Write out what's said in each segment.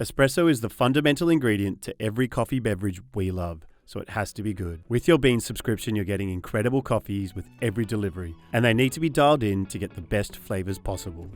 Espresso is the fundamental ingredient to every coffee beverage we love, so it has to be good. With your Beanz subscription, you're getting incredible coffees with every delivery, and they need to be dialed in to get the best flavours possible.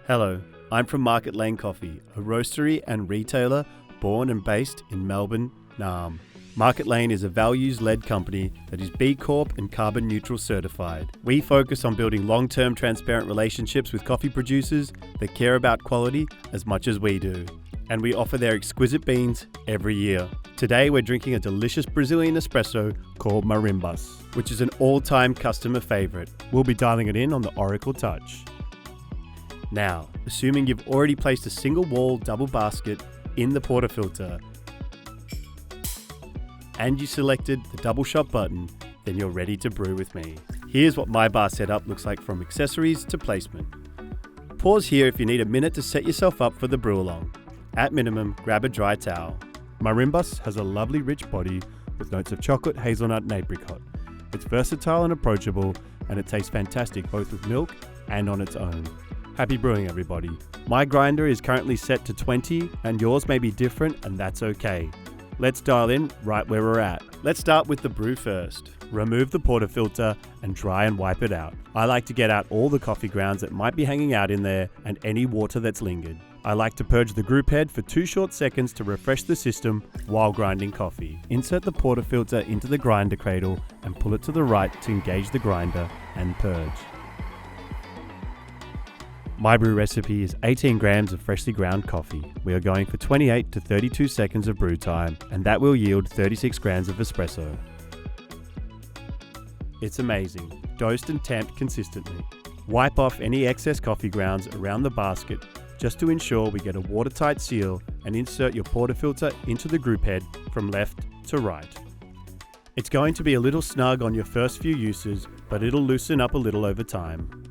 Hello, I'm from Market Lane Coffee, a roastery and retailer born and based in Melbourne, Naarm. Market Lane is a values-led company that is B Corp and carbon neutral certified. We focus on building long-term transparent relationships with coffee producers that care about quality as much as we do. And we offer their exquisite beans every year. Today we're drinking a delicious Brazilian espresso called Marimbus, which is an all-time customer favourite. We'll be dialing it in on the Oracle Touch. Now, assuming you've already placed a single wall double basket in the portafilter and you selected the double shot button, then you're ready to brew with me. Here's what my bar setup looks like from accessories to placement. Pause here if you need a minute to set yourself up for the brew along. At minimum, grab a dry towel. Marimbus has a lovely rich body with notes of chocolate, hazelnut and apricot. It's versatile and approachable, and it tastes fantastic both with milk and on its own. Happy brewing, everybody. My grinder is currently set to 20 and yours may be different, and that's okay. Let's dial in right where we're at. Let's start with the brew first. Remove the portafilter and dry and wipe it out. I like to get out all the coffee grounds that might be hanging out in there and any water that's lingered. I like to purge the group head for 2 short seconds to refresh the system while grinding coffee. Insert the portafilter into the grinder cradle and pull it to the right to engage the grinder and purge. My brew recipe is 18 grams of freshly ground coffee. We are going for 28 to 32 seconds of brew time, and that will yield 36 grams of espresso. It's amazing, dosed and tamped consistently. Wipe off any excess coffee grounds around the basket just to ensure we get a watertight seal, and insert your portafilter into the group head from left to right. It's going to be a little snug on your first few uses, but it'll loosen up a little over time.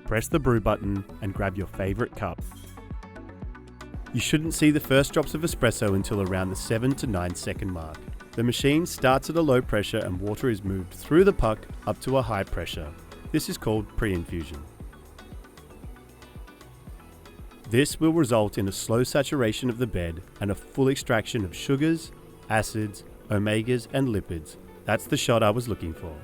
Press the brew button and grab your favourite cup. You shouldn't see the first drops of espresso until around the 7 to 9 second mark. The machine starts at a low pressure and water is moved through the puck up to a high pressure. This is called pre-infusion. This will result in a slow saturation of the bed and a full extraction of sugars, acids, omegas and lipids. That's the shot I was looking for.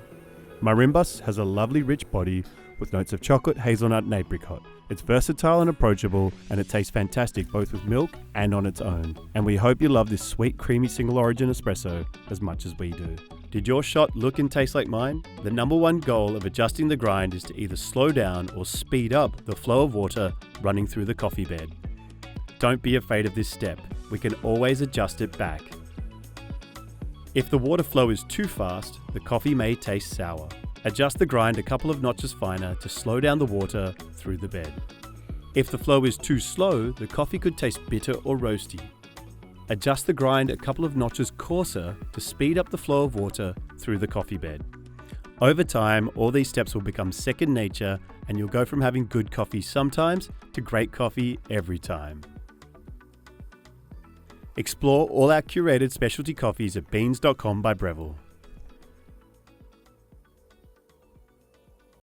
Marimbus has a lovely rich body with notes of chocolate, hazelnut and apricot. It's versatile and approachable, and it tastes fantastic both with milk and on its own. And we hope you love this sweet creamy single origin espresso as much as we do. Did your shot look and taste like mine? The number one goal of adjusting the grind is to either slow down or speed up the flow of water running through the coffee bed. Don't be afraid of this step. We can always adjust it back. If the water flow is too fast, the coffee may taste sour. Adjust the grind a couple of notches finer to slow down the water through the bed. If the flow is too slow, the coffee could taste bitter or roasty. Adjust the grind a couple of notches coarser to speed up the flow of water through the coffee bed. Over time, all these steps will become second nature, and you'll go from having good coffee sometimes to great coffee every time. Explore all our curated specialty coffees at beanz.com by Breville.